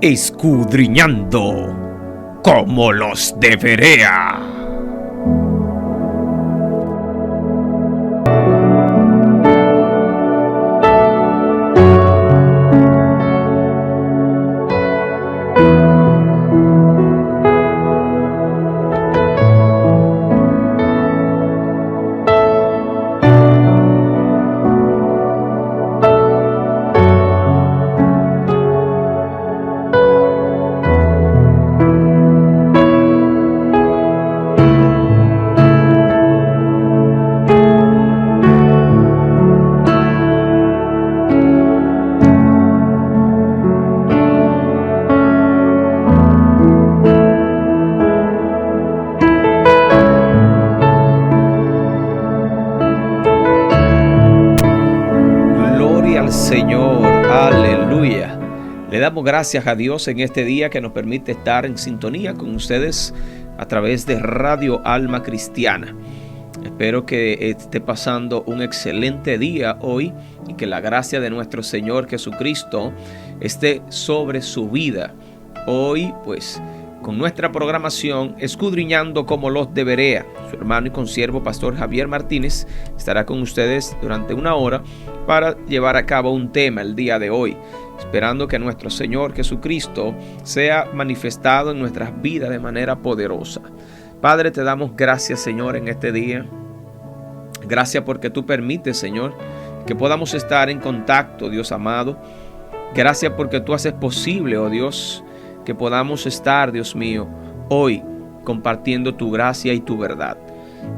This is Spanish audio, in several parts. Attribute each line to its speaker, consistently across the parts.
Speaker 1: escudriñando como los de Berea. Señor, aleluya. Le damos gracias a Dios en este día que nos permite estar en sintonía con ustedes a través de Radio Alma Cristiana. Espero que esté pasando un excelente día hoy y que la gracia de nuestro Señor Jesucristo esté sobre su vida. Hoy, pues, con nuestra programación Escudriñando como los de Berea, su hermano y consiervo Pastor Javier Martínez estará con ustedes durante una hora para llevar a cabo un tema el día de hoy, esperando que nuestro Señor Jesucristo sea manifestado en nuestras vidas de manera poderosa. Padre, te damos gracias, Señor, en este día. Gracias porque tú permites, Señor, que podamos estar en contacto, Dios amado. Gracias porque tú haces posible, oh Dios, que podamos estar, Dios mío, hoy compartiendo tu gracia y tu verdad.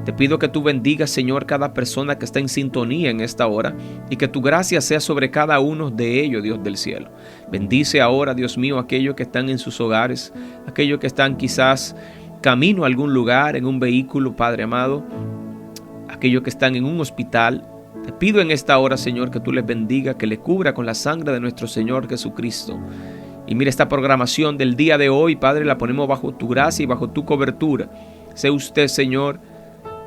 Speaker 1: Te pido que tú bendigas, Señor, cada persona que está en sintonía en esta hora y que tu gracia sea sobre cada uno de ellos, Dios del cielo. Bendice ahora, Dios mío, aquellos que están en sus hogares, aquellos que están quizás camino a algún lugar, en un vehículo, Padre amado, aquellos que están en un hospital. Te pido en esta hora, Señor, que tú les bendiga, que les cubra con la sangre de nuestro Señor Jesucristo. Y mira esta programación del día de hoy, Padre, la ponemos bajo tu gracia y bajo tu cobertura. Sé usted, Señor,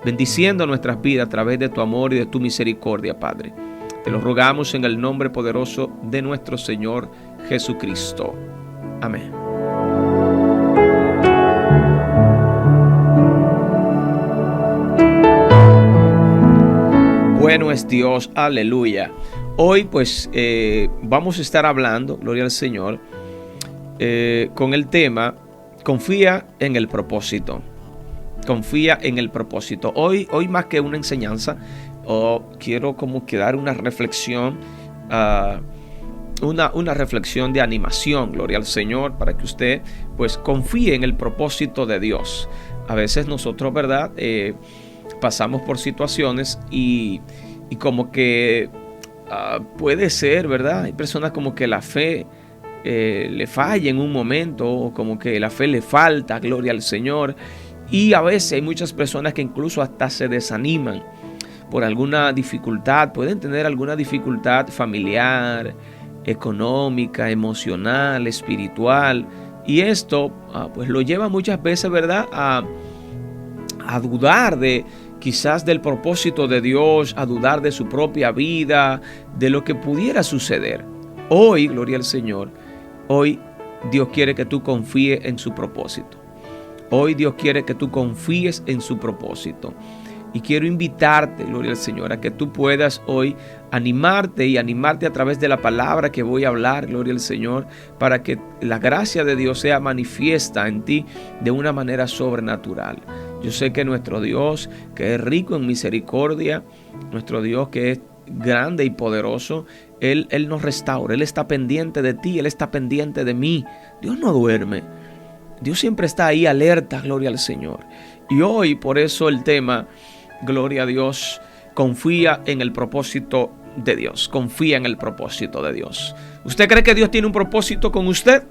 Speaker 1: bendiciendo nuestras vidas a través de tu amor y de tu misericordia, Padre. Te lo rogamos en el nombre poderoso de nuestro Señor Jesucristo. Amén. Bueno es Dios, aleluya. Hoy pues vamos a estar hablando, gloria al Señor, con el tema confía en el propósito. Confía en el propósito. Hoy más que una enseñanza, quiero como que dar una reflexión, una reflexión de animación, gloria al Señor, para que usted pues confíe en el propósito de Dios. A veces nosotros, ¿verdad? Pasamos por situaciones y como que puede ser, ¿verdad? Hay personas como que la fe le falla en un momento, o como que la fe le falta, gloria al Señor. Y a veces hay muchas personas que incluso hasta se desaniman por alguna dificultad, pueden tener alguna dificultad familiar, económica, emocional, espiritual. Y esto pues lo lleva muchas veces, ¿verdad?, a dudar de quizás del propósito de Dios, a dudar de su propia vida, de lo que pudiera suceder. Hoy, gloria al Señor, hoy Dios quiere que tú confíes en su propósito. Hoy Dios quiere que tú confíes en su propósito. Y quiero invitarte, gloria al Señor, a que tú puedas hoy animarte a través de la palabra que voy a hablar, gloria al Señor, para que la gracia de Dios sea manifiesta en ti de una manera sobrenatural. Yo sé que nuestro Dios, que es rico en misericordia, nuestro Dios que es grande y poderoso, Él nos restaura, Él está pendiente de ti, Él está pendiente de mí. Dios no duerme. Dios siempre está ahí alerta, gloria al Señor. Y hoy, por eso el tema, gloria a Dios, confía en el propósito de Dios. Confía en el propósito de Dios. ¿Usted cree que Dios tiene un propósito con usted?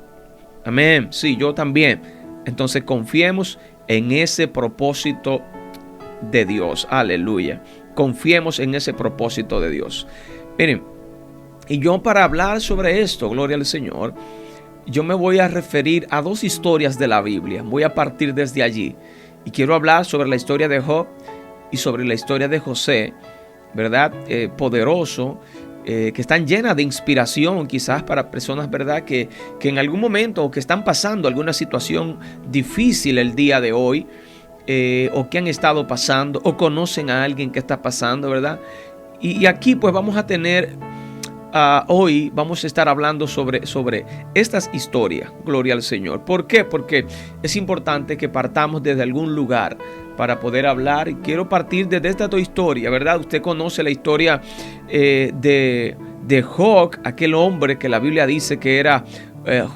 Speaker 1: Amén. Sí, yo también. Entonces confiemos en ese propósito de Dios. Aleluya. Confiemos en ese propósito de Dios. Miren, y yo para hablar sobre esto, gloria al Señor, yo me voy a referir a dos historias de la Biblia. Voy a partir desde allí. Y quiero hablar sobre la historia de Job y sobre la historia de José, ¿verdad? Poderoso, que están llenas de inspiración, quizás para personas, ¿verdad?, que en algún momento o que están pasando alguna situación difícil el día de hoy, o que han estado pasando, o conocen a alguien que está pasando, ¿verdad? Y aquí pues vamos a tener, hoy vamos a estar hablando sobre estas historias, gloria al Señor. ¿Por qué? Porque es importante que partamos desde algún lugar para poder hablar, y quiero partir desde esta historia, ¿verdad? Usted conoce la historia de Job, aquel hombre que la Biblia dice que era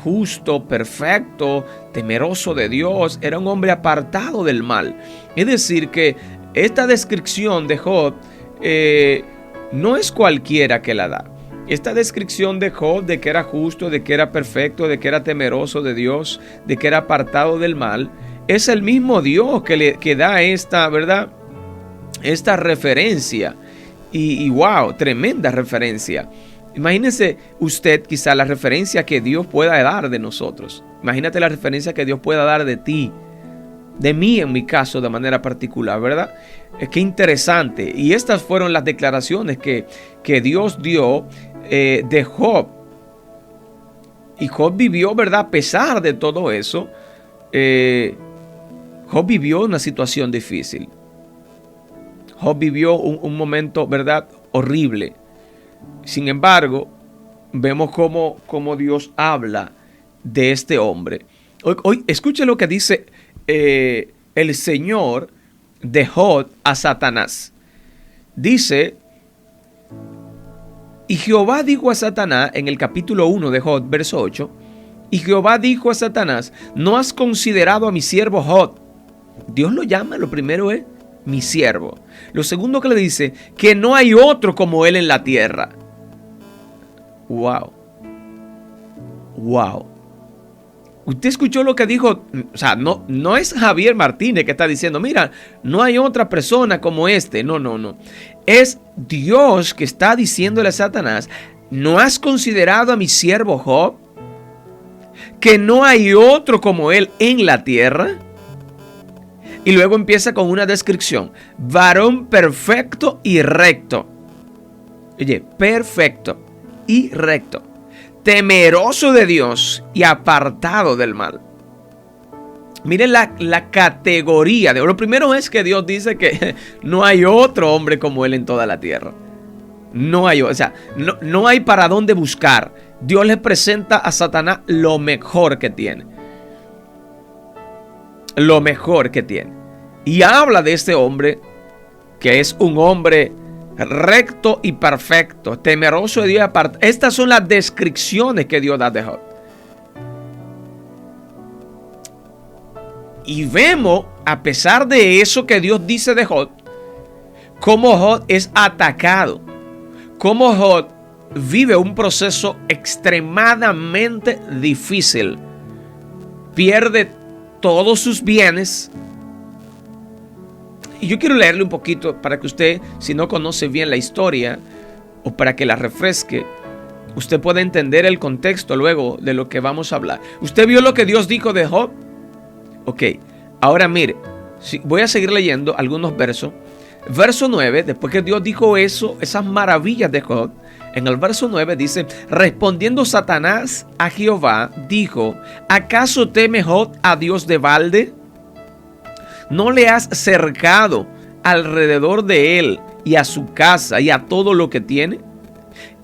Speaker 1: justo, perfecto, temeroso de Dios, era un hombre apartado del mal. Es decir, que esta descripción de Job no es cualquiera que la da. Esta descripción de Job, de que era justo, de que era perfecto, de que era temeroso de Dios, de que era apartado del mal, es el mismo Dios que da esta, ¿verdad?, esta referencia. Y wow, tremenda referencia. Imagínese usted quizá la referencia que Dios pueda dar de nosotros. Imagínate la referencia que Dios pueda dar de ti, de mí en mi caso de manera particular, ¿verdad? Qué interesante. Y estas fueron las declaraciones que Dios dio de Job. Y Job vivió, ¿verdad? A pesar de todo eso, Job vivió una situación difícil. Job vivió un momento, ¿verdad?, horrible. Sin embargo, vemos cómo Dios habla de este hombre. Hoy escuche lo que dice el Señor de Job a Satanás. Dice: y Jehová dijo a Satanás, en el capítulo 1 de Job, verso 8, y Jehová dijo a Satanás: ¿no has considerado a mi siervo Job? Dios lo llama, lo primero es mi siervo. Lo segundo que le dice, que no hay otro como él en la tierra. Wow. Wow. Usted escuchó lo que dijo. O sea, no es Javier Martínez que está diciendo, mira, no hay otra persona como este. No. Es Dios que está diciéndole a Satanás: ¿no has considerado a mi siervo Job? Que no hay otro como él en la tierra. Y luego empieza con una descripción: varón perfecto y recto. Oye, perfecto y recto, temeroso de Dios y apartado del mal. Miren la categoría de... Lo primero es que Dios dice que no hay otro hombre como él en toda la tierra. No hay, o sea, no hay para dónde buscar. Dios le presenta a Satanás lo mejor que tiene. Lo mejor que tiene. Y habla de este hombre que es un hombre recto y perfecto, temeroso de Dios y apartado. Estas son las descripciones que Dios da de Job. Y vemos, a pesar de eso que Dios dice de Job, cómo Job es atacado, cómo Job vive un proceso extremadamente difícil. Pierde todos sus bienes. Y yo quiero leerle un poquito para que usted, si no conoce bien la historia, o para que la refresque, usted pueda entender el contexto luego de lo que vamos a hablar. ¿Usted vio lo que Dios dijo de Job? Ok, ahora mire, voy a seguir leyendo algunos versos. Verso 9, después que Dios dijo eso, esas maravillas de Job, en el verso 9 dice: respondiendo Satanás a Jehová, dijo: ¿acaso teme Job a Dios de balde? ¿No le has cercado alrededor de él y a su casa y a todo lo que tiene?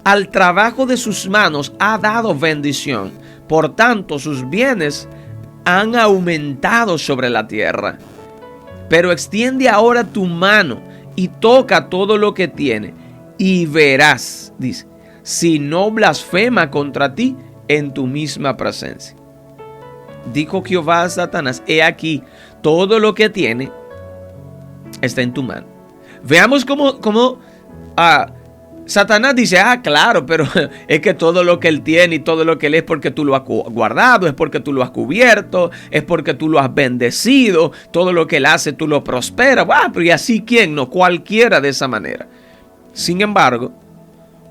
Speaker 1: Al trabajo de sus manos ha dado bendición, por tanto sus bienes han aumentado sobre la tierra. Pero extiende ahora tu mano y toca todo lo que tiene, y verás, dice, si no blasfema contra ti en tu misma presencia. Dijo Jehová a Satanás: he aquí, todo lo que tiene está en tu mano. Veamos cómo Satanás dice: claro, pero es que todo lo que él tiene y todo lo que él es porque tú lo has guardado, es porque tú lo has cubierto, es porque tú lo has bendecido, todo lo que él hace tú lo prosperas. Pero ¿y así quién? No, cualquiera de esa manera. Sin embargo,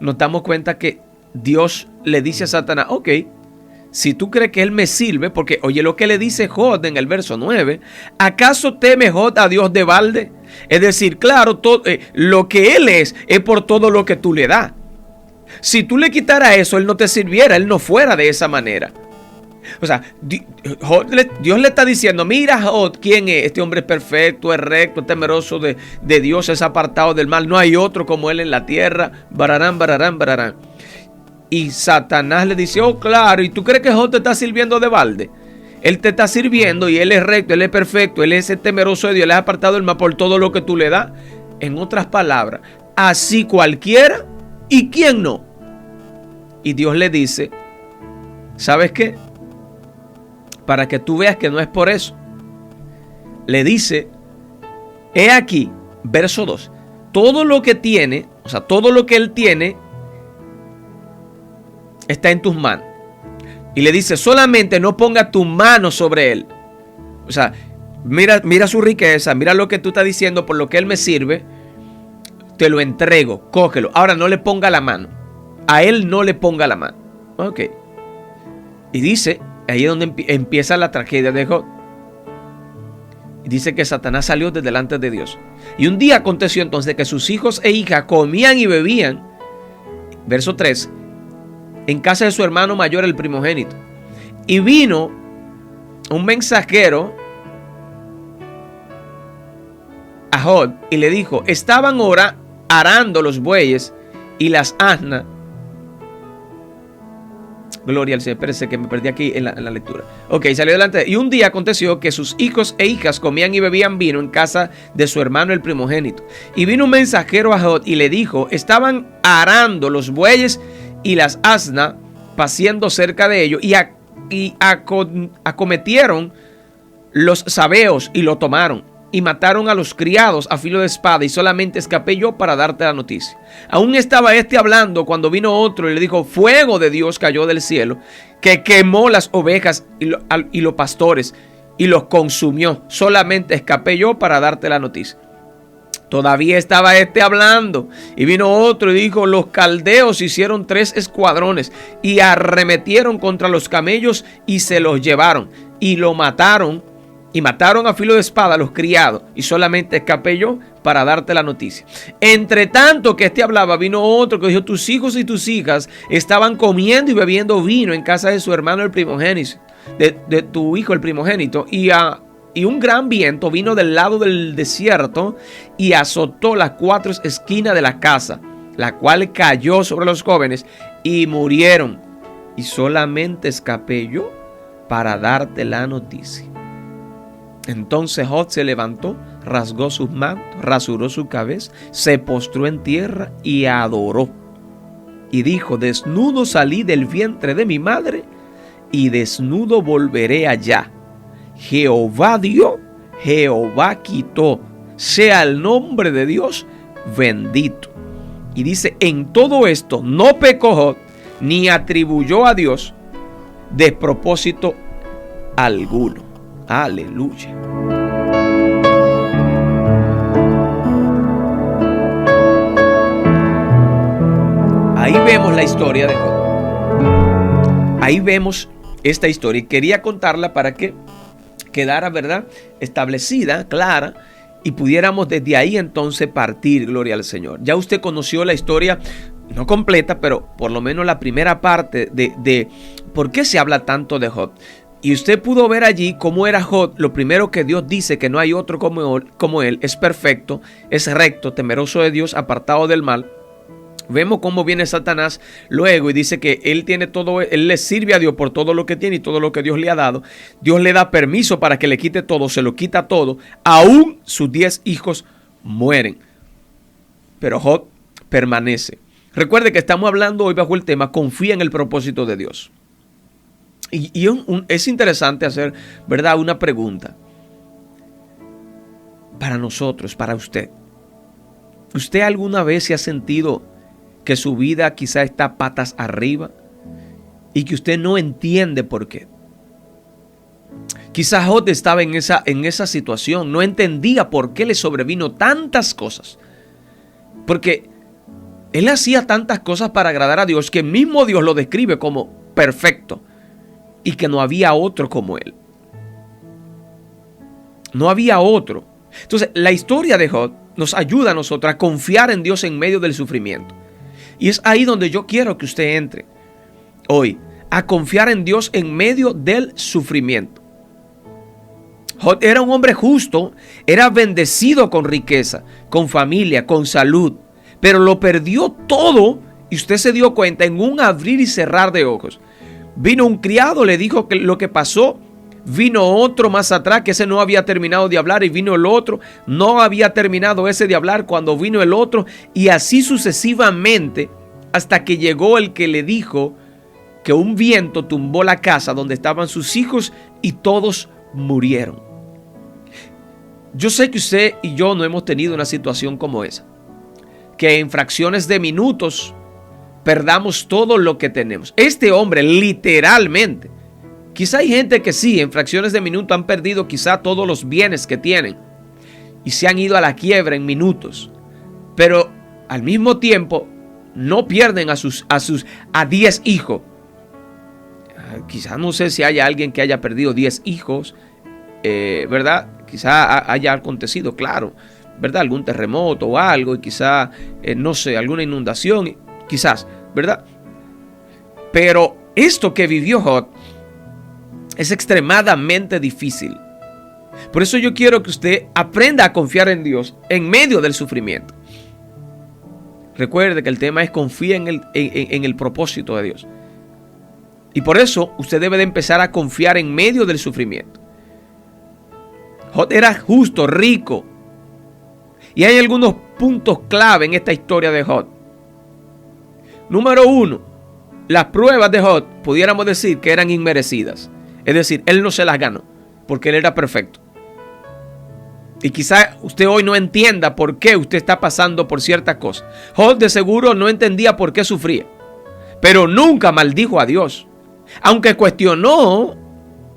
Speaker 1: nos damos cuenta que Dios le dice a Satanás: ok, si tú crees que él me sirve, porque oye lo que le dice Job en el verso 9, ¿acaso teme Job a Dios de balde? Es decir, claro, lo que él es por todo lo que tú le das. Si tú le quitaras eso, él no te sirviera, él no fuera de esa manera. O sea, Dios le está diciendo, mira Job, ¿quién es? Este hombre es perfecto, es recto, es temeroso de Dios, es apartado del mal. No hay otro como él en la tierra. Bararán, bararán, bararán. Y Satanás le dice, oh claro, ¿y tú crees que Job te está sirviendo de balde? Él te está sirviendo y él es recto, él es perfecto, él es temeroso de Dios, él es apartado del mal por todo lo que tú le das. En otras palabras, así cualquiera, ¿y quién no? Y Dios le dice, ¿sabes qué? Para que tú veas que no es por eso. Le dice, he aquí, verso 2, todo lo que tiene, o sea, todo lo que él tiene, está en tus manos. Y le dice, solamente no ponga tu mano sobre él. O sea, mira su riqueza, mira lo que tú estás diciendo, por lo que él me sirve, te lo entrego, cógelo. Ahora no le ponga la mano. A él no le ponga la mano. Ok. Y dice, ahí es donde empieza la tragedia de Job. Y dice que Satanás salió de delante de Dios. Y un día aconteció entonces que sus hijos e hijas comían y bebían. Verso 3. En casa de su hermano mayor, el primogénito. Y vino un mensajero a Job y le dijo, estaban ahora arando los bueyes y las asnas. Gloria al Señor. Espérese que me perdí aquí en la lectura. Ok, salió delante. Y un día aconteció que sus hijos e hijas comían y bebían vino en casa de su hermano el primogénito. Y vino un mensajero a Job y le dijo, estaban arando los bueyes y las asnas paciendo cerca de ellos, y acometieron los sabeos y lo tomaron y mataron a los criados a filo de espada, y solamente escapé yo para darte la noticia. Aún estaba este hablando cuando vino otro y le dijo, fuego de Dios cayó del cielo que quemó las ovejas y los pastores y los consumió. Solamente escapé yo para darte la noticia. Todavía estaba este hablando y vino otro y dijo, los caldeos hicieron 3 escuadrones y arremetieron contra los camellos y se los llevaron y lo mataron, y mataron a filo de espada a los criados, y solamente escapé yo para darte la noticia. Entre tanto que este hablaba, vino otro que dijo, tus hijos y tus hijas estaban comiendo y bebiendo vino en casa de su hermano el primogénito, de tu hijo el primogénito, y un gran viento vino del lado del desierto y azotó las 4 esquinas de la casa, la cual cayó sobre los jóvenes y murieron. Y solamente escapé yo para darte la noticia. Entonces Job se levantó, rasgó sus mantos, rasuró su cabeza, se postró en tierra y adoró. Y dijo, desnudo salí del vientre de mi madre y desnudo volveré allá. Jehová dio, Jehová quitó, sea el nombre de Dios bendito. Y dice, en todo esto no pecó Job, ni atribuyó a Dios despropósito alguno. Aleluya. Ahí vemos la historia de Job. Ahí vemos esta historia y quería contarla para que quedara, ¿verdad?, establecida, clara, y pudiéramos desde ahí entonces partir, gloria al Señor. Ya usted conoció la historia, no completa, pero por lo menos la primera parte de por qué se habla tanto de Job. Y usted pudo ver allí cómo era Job. Lo primero que Dios dice, que no hay otro como él, es perfecto, es recto, temeroso de Dios, apartado del mal. Vemos cómo viene Satanás luego y dice que él tiene todo, él le sirve a Dios por todo lo que tiene y todo lo que Dios le ha dado. Dios le da permiso para que le quite todo, se lo quita todo. Aún sus 10 hijos mueren. Pero Job permanece. Recuerde que estamos hablando hoy bajo el tema, confía en el propósito de Dios. Y es interesante hacer, ¿verdad?, una pregunta para nosotros, para usted. ¿Usted alguna vez se ha sentido que su vida quizá está patas arriba y que usted no entiende por qué? Quizá Job estaba en esa situación, no entendía por qué le sobrevino tantas cosas. Porque él hacía tantas cosas para agradar a Dios que mismo Dios lo describe como perfecto y que no había otro como él. No había otro. Entonces, la historia de Job nos ayuda a nosotros a confiar en Dios en medio del sufrimiento. Y es ahí donde yo quiero que usted entre hoy, a confiar en Dios en medio del sufrimiento. Job era un hombre justo, era bendecido con riqueza, con familia, con salud, pero lo perdió todo y usted se dio cuenta en un abrir y cerrar de ojos. Vino un criado, le dijo que lo que pasó. Vino otro más atrás, que ese no había terminado de hablar, y vino el otro. No había terminado ese de hablar cuando vino el otro, y así sucesivamente, hasta que llegó el que le dijo que un viento tumbó la casa donde estaban sus hijos y todos murieron. Yo sé que usted y yo no hemos tenido una situación como esa, que en fracciones de minutos perdamos todo lo que tenemos. Este hombre literalmente, quizá hay gente que sí, en fracciones de minutos han perdido quizá todos los bienes que tienen y se han ido a la quiebra en minutos, pero al mismo tiempo no pierden a 10 hijos. Quizá no sé si haya alguien que haya perdido 10 hijos, ¿verdad? Quizá haya acontecido, claro, ¿verdad? Algún terremoto o algo, y quizá, no sé, alguna inundación, quizás, ¿verdad? Pero esto que vivió Job es extremadamente difícil. Por eso yo quiero que usted aprenda a confiar en Dios en medio del sufrimiento. Recuerde que el tema es confía en el propósito de Dios. Y por eso usted debe de empezar a confiar en medio del sufrimiento. Job era justo, rico. Y hay algunos puntos clave en esta historia de Job. Número 1, las pruebas de Job pudiéramos decir que eran inmerecidas. Es decir, él no se las ganó porque él era perfecto. Y quizá usted hoy no entienda por qué usted está pasando por ciertas cosas. Job de seguro no entendía por qué sufría, pero nunca maldijo a Dios. Aunque cuestionó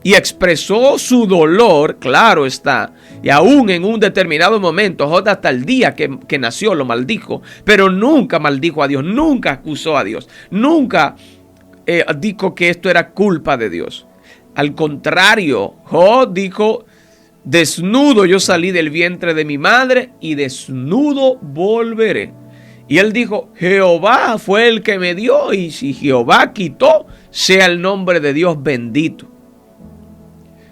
Speaker 1: y expresó su dolor, claro está, y aún en un determinado momento, Job hasta el día que nació lo maldijo, pero nunca maldijo a Dios, nunca acusó a Dios, nunca dijo que esto era culpa de Dios. Al contrario, Job dijo: desnudo yo salí del vientre de mi madre y desnudo volveré. Y él dijo: Jehová fue el que me dio, y si Jehová quitó, sea el nombre de Dios bendito.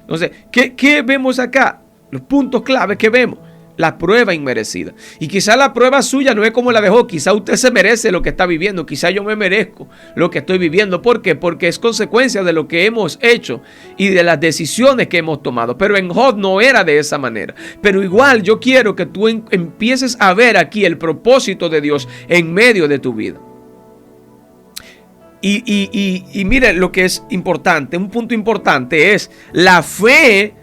Speaker 1: Entonces, ¿qué vemos acá? Los puntos claves que vemos. La prueba inmerecida. Y quizá la prueba suya no es como la de Job. Quizá usted se merece lo que está viviendo. Quizá yo me merezco lo que estoy viviendo. ¿Por qué? Porque es consecuencia de lo que hemos hecho y de las decisiones que hemos tomado. Pero en Job no era de esa manera. Pero igual yo quiero que tú empieces a ver aquí el propósito de Dios en medio de tu vida. Y mire lo que es importante. Un punto importante es la fe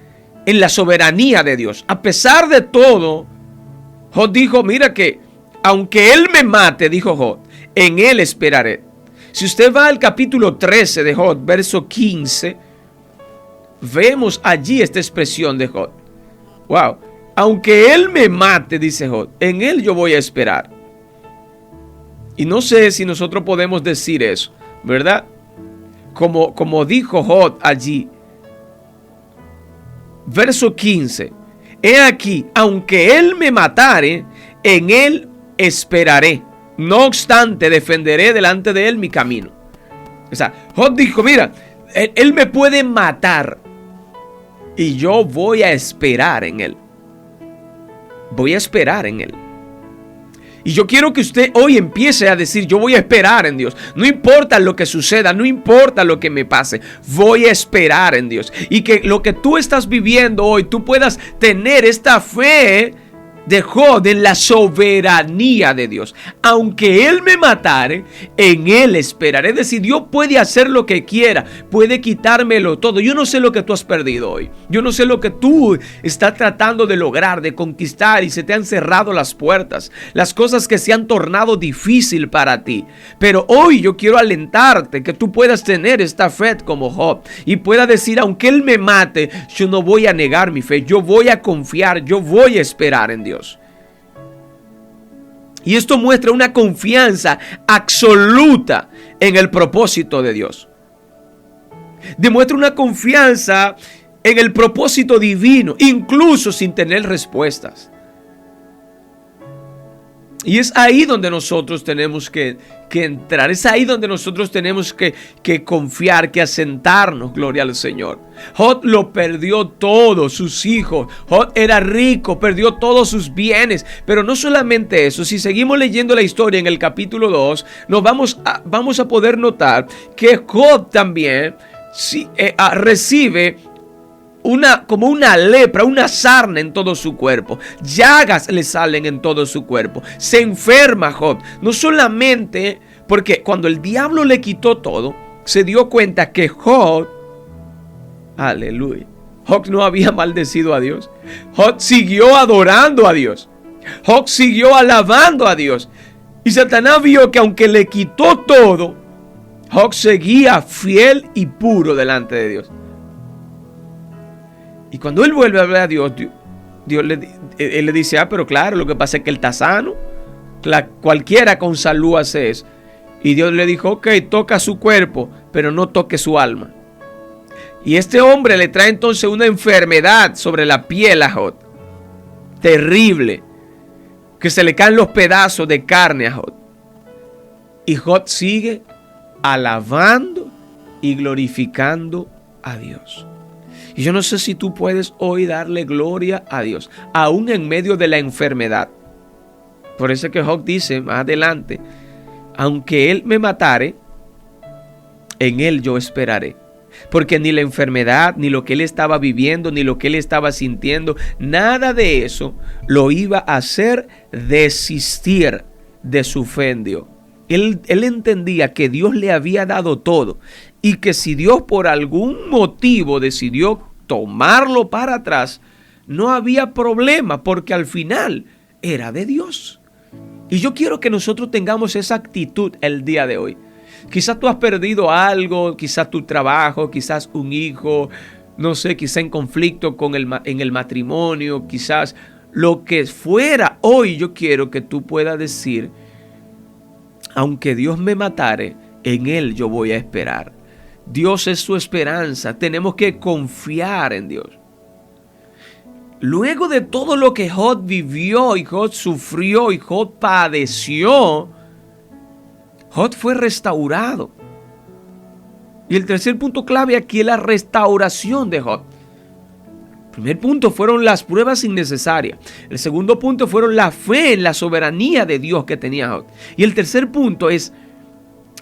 Speaker 1: en la soberanía de Dios. A pesar de todo, Job dijo: mira que aunque él me mate, dijo Job, en él esperaré. Si usted va al capítulo 13 de Job, verso 15, vemos allí esta expresión de Job. Wow. Aunque él me mate, dice Job, en él yo voy a esperar. Y no sé si nosotros podemos decir eso, ¿verdad? Como dijo Job allí. Verso 15. He aquí, aunque él me matare, en él esperaré. No obstante, defenderé delante de él mi camino. O sea, Job dijo: mira, él me puede matar y yo voy a esperar en él. Voy a esperar en él. Y yo quiero que usted hoy empiece a decir: yo voy a esperar en Dios. No importa lo que suceda, no importa lo que me pase, voy a esperar en Dios. Y que lo que tú estás viviendo hoy, tú puedas tener esta fe de Job en la soberanía de Dios. Aunque él me matare, en él esperaré. Es decir, Dios puede hacer lo que quiera, puede quitármelo todo. Yo no sé lo que tú has perdido hoy. Yo no sé lo que tú estás tratando de lograr, de conquistar, y se te han cerrado las puertas, las cosas que se han tornado difícil para ti. Pero hoy yo quiero alentarte que tú puedas tener esta fe como Job y puedas decir: aunque él me mate, yo no voy a negar mi fe, yo voy a confiar, yo voy a esperar en Dios. Y esto muestra una confianza absoluta en el propósito de Dios. Demuestra una confianza en el propósito divino, incluso sin tener respuestas. Y es ahí donde nosotros tenemos que que entrar. Es ahí donde nosotros tenemos que confiar, que asentarnos, gloria al Señor. Job lo perdió todo, sus hijos. Job era rico, perdió todos sus bienes. Pero no solamente eso, si seguimos leyendo la historia en el capítulo 2, nos vamos a poder notar que Job también recibe como una lepra, una sarna en todo su cuerpo. Llagas le salen en todo su cuerpo. Se enferma Job. No solamente porque cuando el diablo le quitó todo, se dio cuenta que Job, aleluya, Job no había maldecido a Dios. Job siguió adorando a Dios. Job siguió alabando a Dios. Y Satanás vio que aunque le quitó todo, Job seguía fiel y puro delante de Dios. Y cuando él vuelve a hablar a Dios, él le dice, pero claro, lo que pasa es que él está sano. Cualquiera con salud hace eso. Y Dios le dijo, ok, toca su cuerpo, pero no toque su alma. Y este hombre le trae entonces una enfermedad sobre la piel a Job. Terrible. Que se le caen los pedazos de carne a Job. Y Job sigue alabando y glorificando a Dios. Y yo no sé si tú puedes hoy darle gloria a Dios, aún en medio de la enfermedad. Por eso es que Job dice más adelante, aunque él me matare, en él yo esperaré. Porque ni la enfermedad, ni lo que él estaba viviendo, ni lo que él estaba sintiendo, nada de eso lo iba a hacer desistir de su fe en Dios. Él entendía que Dios le había dado todo y que si Dios por algún motivo decidió tomarlo para atrás, no había problema porque al final era de Dios. Y yo quiero que nosotros tengamos esa actitud el día de hoy. Quizás tú has perdido algo, quizás tu trabajo, quizás un hijo, no sé, quizás en conflicto en el matrimonio, quizás lo que fuera. Hoy yo quiero que tú puedas decir, aunque Dios me matare, en Él yo voy a esperar. Dios es su esperanza. Tenemos que confiar en Dios. Luego de todo lo que Job vivió y Job sufrió y Job padeció, Job fue restaurado. Y el tercer punto clave aquí es la restauración de Job. El primer punto fueron las pruebas innecesarias. El segundo punto fueron la fe en la soberanía de Dios que tenía Job. Y el tercer punto es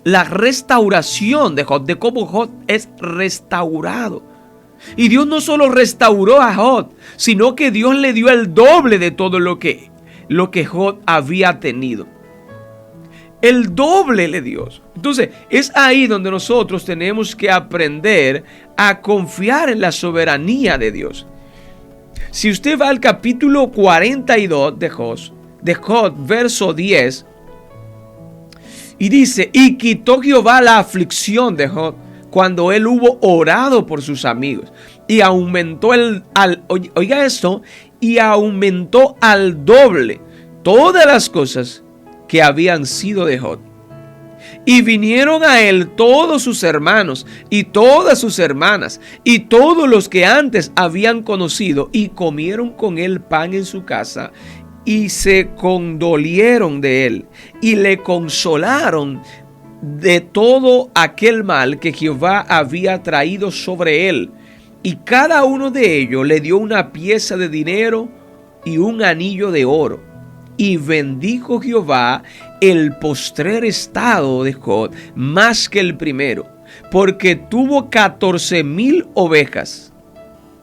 Speaker 1: la restauración de Job, de cómo Job es restaurado. Y Dios no solo restauró a Job, sino que Dios le dio el doble de todo lo que Job había tenido. El doble le dio. Entonces, es ahí donde nosotros tenemos que aprender a confiar en la soberanía de Dios. Si usted va al capítulo 42 de Job, verso 10, y dice, y quitó Jehová la aflicción de Job cuando él hubo orado por sus amigos. Y aumentó oiga esto, y aumentó al doble todas las cosas que habían sido de Job. Y vinieron a él todos sus hermanos y todas sus hermanas y todos los que antes habían conocido y comieron con él pan en su casa y se condolieron de él y le consolaron de todo aquel mal que Jehová había traído sobre él. Y cada uno de ellos le dio una pieza de dinero y un anillo de oro. Y bendijo Jehová el postrer estado de Job más que el primero, porque tuvo 14,000 ovejas.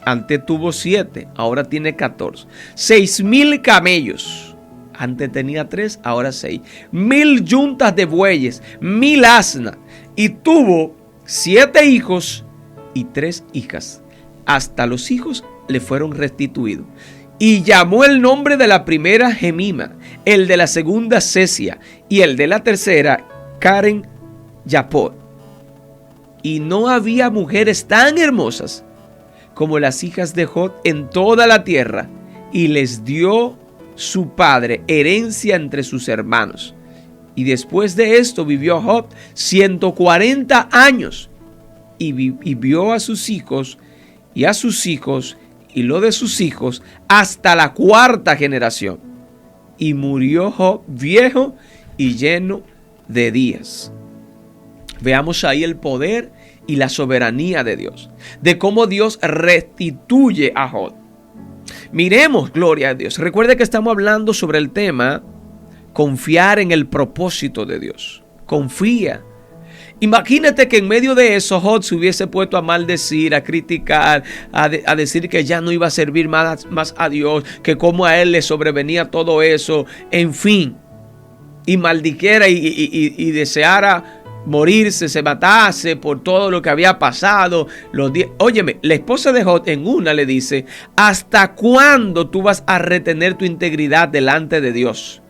Speaker 1: Antes tuvo 7, ahora tiene 14. 6,000 camellos. Antes tenía 3, ahora 6. 1,000 yuntas de bueyes, 1,000 asnas. Y tuvo 7 hijos y 3 hijas. Hasta los hijos le fueron restituidos. Y llamó el nombre de la primera Jemima, el de la segunda Cesia y el de la tercera Karen Yapot. Y no había mujeres tan hermosas como las hijas de Job en toda la tierra, y les dio su padre herencia entre sus hermanos. Y después de esto vivió Job 140 años y vio a sus hijos y a sus hijos y lo de sus hijos hasta la 4ª generación. Y murió Job viejo y lleno de días. Veamos ahí el poder y la soberanía de Dios, de cómo Dios restituye a Job. Miremos, gloria a Dios. Recuerde que estamos hablando sobre el tema confiar en el propósito de Dios. Confía. Imagínate que en medio de eso Job se hubiese puesto a maldecir, a criticar, a decir que ya no iba a servir más a Dios, que como a él le sobrevenía todo eso, en fin, y maldijera y deseara morirse, se matase por todo lo que había pasado. Óyeme, la esposa de Job en una le dice: ¿hasta cuándo tú vas a retener tu integridad delante de Dios?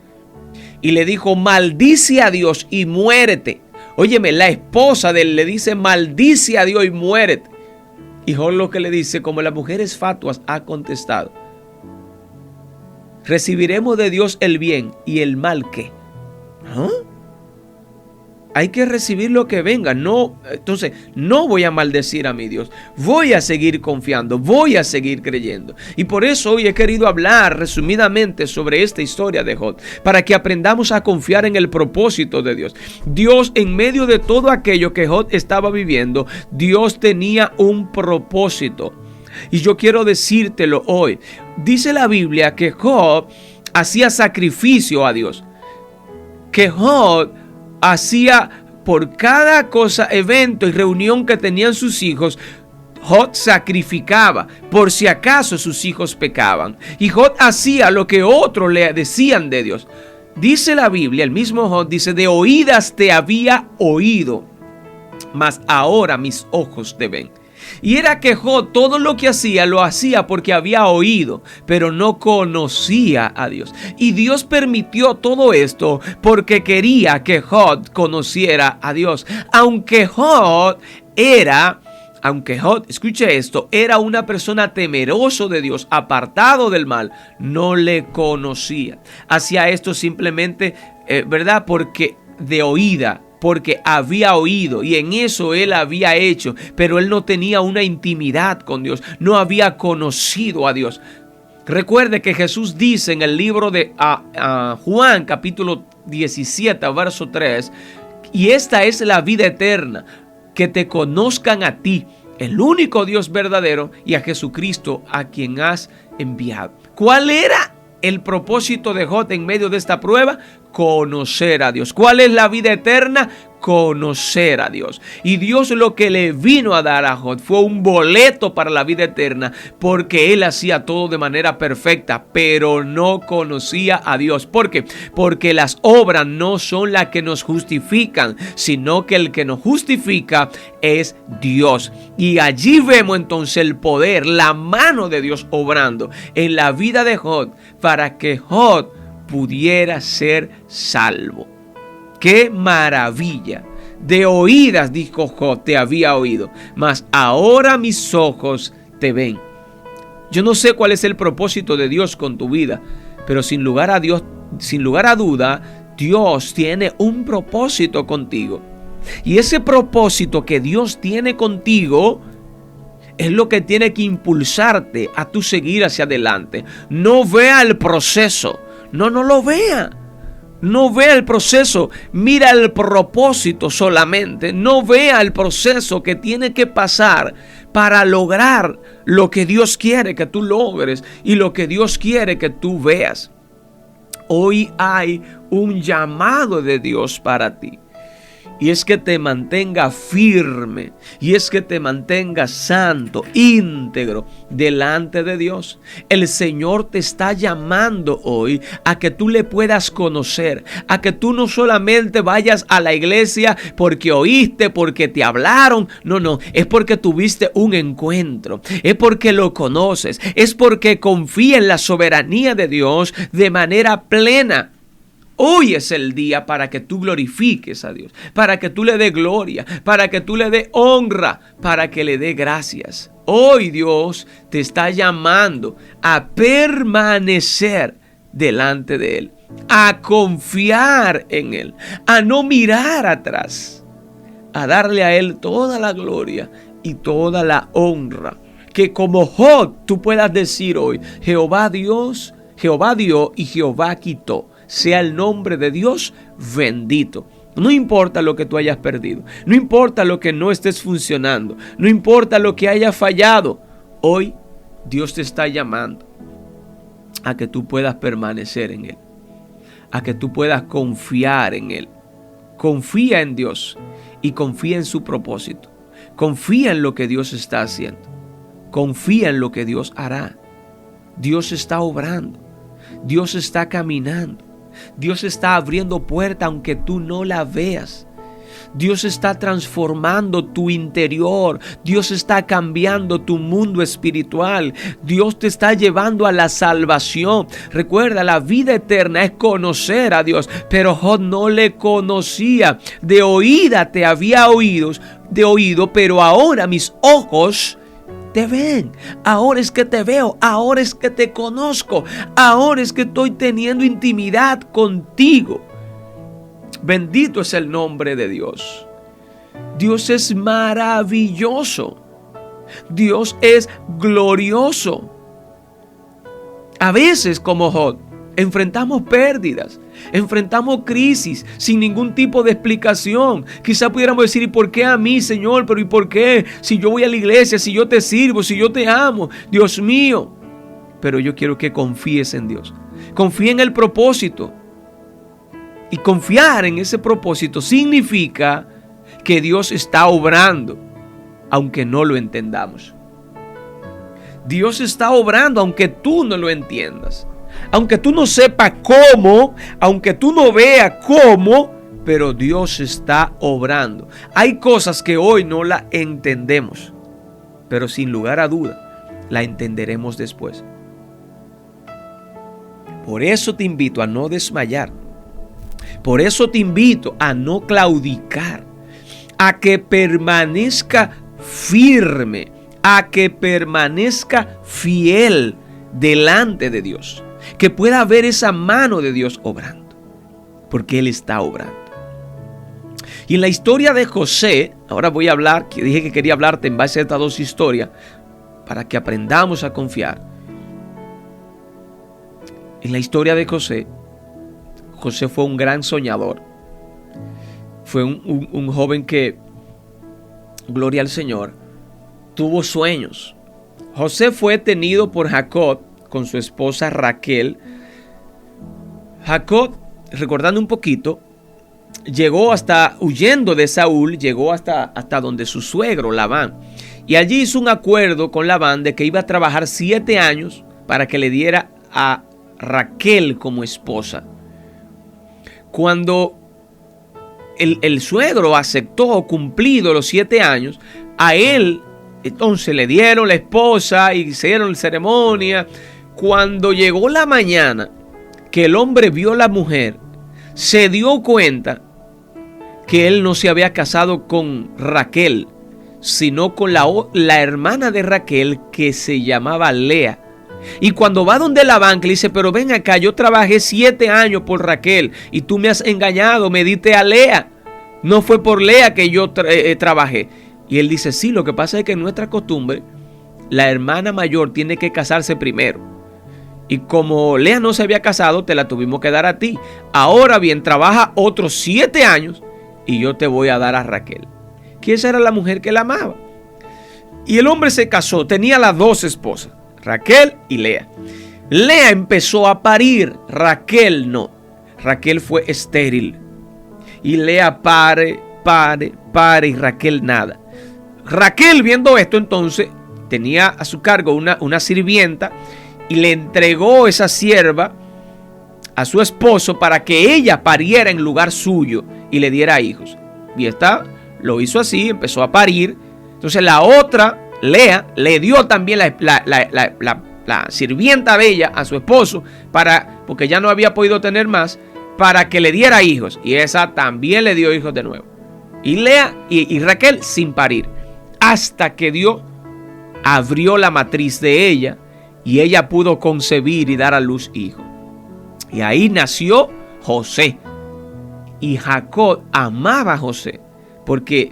Speaker 1: Y le dijo: maldice a Dios y muérete. Óyeme, la esposa de él le dice: maldice a Dios y muérete. Y Job lo que le dice, como las mujeres fatuas ha contestado: recibiremos de Dios el bien y el mal ¿qué? ¿Ah? Hay que recibir lo que venga. No, entonces no voy a maldecir a mi Dios. Voy a seguir confiando. Voy a seguir creyendo. Y por eso hoy he querido hablar resumidamente sobre esta historia de Job, para que aprendamos a confiar en el propósito de Dios. Dios, en medio de todo aquello que Job estaba viviendo, Dios tenía un propósito. Y yo quiero decírtelo hoy. Dice la Biblia que Job hacía sacrificio a Dios. Que Job hacía por cada cosa, evento y reunión que tenían sus hijos, Job sacrificaba por si acaso sus hijos pecaban. Y Job hacía lo que otros le decían de Dios. Dice la Biblia, el mismo Job dice: de oídas te había oído, mas ahora mis ojos te ven. Y era que Job todo lo que hacía lo hacía porque había oído, pero no conocía a Dios. Y Dios permitió todo esto porque quería que Job conociera a Dios. Aunque Job, escuche esto, era una persona temeroso de Dios, apartado del mal, no le conocía. Hacía esto simplemente, ¿verdad? Porque de oída. Porque había oído y en eso él había hecho, pero él no tenía una intimidad con Dios, no había conocido a Dios. Recuerde que Jesús dice en el libro de Juan capítulo 17 verso 3: y esta es la vida eterna, que te conozcan a ti, el único Dios verdadero, y a Jesucristo a quien has enviado. ¿Cuál era el propósito de Job en medio de esta prueba? Conocer a Dios. ¿Cuál es la vida eterna? Conocer a Dios. Y Dios lo que le vino a dar a Job fue un boleto para la vida eterna, porque él hacía todo de manera perfecta, pero no conocía a Dios. ¿Por qué? Porque las obras no son las que nos justifican, sino que el que nos justifica es Dios. Y allí vemos entonces el poder, la mano de Dios obrando en la vida de Job para que Job pudiera ser salvo. ¡Qué maravilla! De oídas, dijo Job, te había oído, mas ahora mis ojos te ven. Yo no sé cuál es el propósito de Dios con tu vida, pero sin lugar a duda, Dios tiene un propósito contigo. Y ese propósito que Dios tiene contigo es lo que tiene que impulsarte a tú seguir hacia adelante. No vea el proceso. No lo vea. No vea el proceso, mira el propósito solamente. No vea el proceso que tiene que pasar para lograr lo que Dios quiere que tú logres y lo que Dios quiere que tú veas. Hoy hay un llamado de Dios para ti. Y es que te mantenga firme, y es que te mantenga santo, íntegro delante de Dios. El Señor te está llamando hoy a que tú le puedas conocer, a que tú no solamente vayas a la iglesia porque oíste, porque te hablaron. No, es porque tuviste un encuentro, es porque lo conoces, es porque confía en la soberanía de Dios de manera plena. Hoy es el día para que tú glorifiques a Dios, para que tú le des gloria, para que tú le des honra, para que le des gracias. Hoy Dios te está llamando a permanecer delante de Él, a confiar en Él, a no mirar atrás, a darle a Él toda la gloria y toda la honra. Que como Job tú puedas decir hoy: Jehová dio y Jehová quitó. Sea el nombre de Dios bendito. No importa lo que tú hayas perdido, no importa lo que no estés funcionando, no importa lo que haya fallado. Hoy Dios te está llamando a que tú puedas permanecer en Él, a que tú puedas confiar en Él. Confía en Dios y confía en su propósito. Confía en lo que Dios está haciendo. Confía en lo que Dios hará. Dios está obrando. Dios está caminando. Dios está abriendo puertas aunque tú no la veas. Dios está transformando tu interior. Dios está cambiando tu mundo espiritual. Dios te está llevando a la salvación. Recuerda, la vida eterna es conocer a Dios. Pero Job no le conocía. De oída te había oído, pero ahora mis ojos te ven. Ahora es que te veo. Ahora es que te conozco. Ahora es que estoy teniendo intimidad contigo. Bendito es el nombre de Dios. Dios es maravilloso. Dios es glorioso. A veces, como Job, enfrentamos pérdidas, enfrentamos crisis sin ningún tipo de explicación. Quizá pudiéramos decir: ¿y por qué a mí, Señor? Pero ¿y por qué? Si yo voy a la iglesia, si yo te sirvo, si yo te amo, Dios mío. Pero yo quiero que confíes en Dios. Confía en el propósito. Y confiar en ese propósito significa que Dios está obrando, aunque no lo entendamos. Dios está obrando aunque tú no lo entiendas. Aunque tú no sepas cómo, aunque tú no veas cómo, pero Dios está obrando. Hay cosas que hoy no las entendemos, pero sin lugar a duda, la entenderemos después. Por eso te invito a no desmayar. Por eso te invito a no claudicar, a que permanezca firme, a que permanezca fiel delante de Dios, que pueda ver esa mano de Dios obrando, porque Él está obrando. Y en la historia de José, ahora voy a hablar, que dije que quería hablarte en base a estas dos historias, para que aprendamos a confiar. En la historia de José, José fue un gran soñador. Fue un joven que, gloria al Señor, tuvo sueños. José fue tenido por Jacob con su esposa Raquel. Jacob, recordando un poquito, llegó hasta, huyendo de Saúl, llegó hasta donde su suegro Labán. Y allí hizo un acuerdo con Labán de que iba a trabajar 7 años para que le diera a Raquel como esposa. Cuando el suegro aceptó, cumplido los 7 años, a él entonces le dieron la esposa y hicieron la ceremonia. Cuando llegó la mañana que el hombre vio a la mujer, se dio cuenta que él no se había casado con Raquel, sino con la hermana de Raquel, que se llamaba Lea. Y cuando va donde Labán, le dice: pero ven acá, yo trabajé 7 años por Raquel y tú me has engañado, me diste a Lea. No fue por Lea que yo trabajé. Y él dice: sí, lo que pasa es que en nuestra costumbre, la hermana mayor tiene que casarse primero. Y como Lea no se había casado, te la tuvimos que dar a ti. Ahora bien, trabaja otros 7 años y yo te voy a dar a Raquel. Que esa era la mujer que la amaba. Y el hombre se casó, tenía las 2 esposas, Raquel y Lea. Lea empezó a parir, Raquel no. Raquel fue estéril. Y Lea pare y Raquel nada. Raquel, viendo esto, entonces tenía a su cargo una sirvienta y le entregó esa sierva a su esposo para que ella pariera en lugar suyo y le diera hijos. Y esta lo hizo así, empezó a parir. Entonces la otra, Lea, le dio también la sirvienta de ella a su esposo, porque ya no había podido tener más, para que le diera hijos. Y esa también le dio hijos de nuevo. Y Lea y Raquel sin parir, hasta que Dios abrió la matriz de ella y ella pudo concebir y dar a luz hijos. Y ahí nació José. Y Jacob amaba a José, porque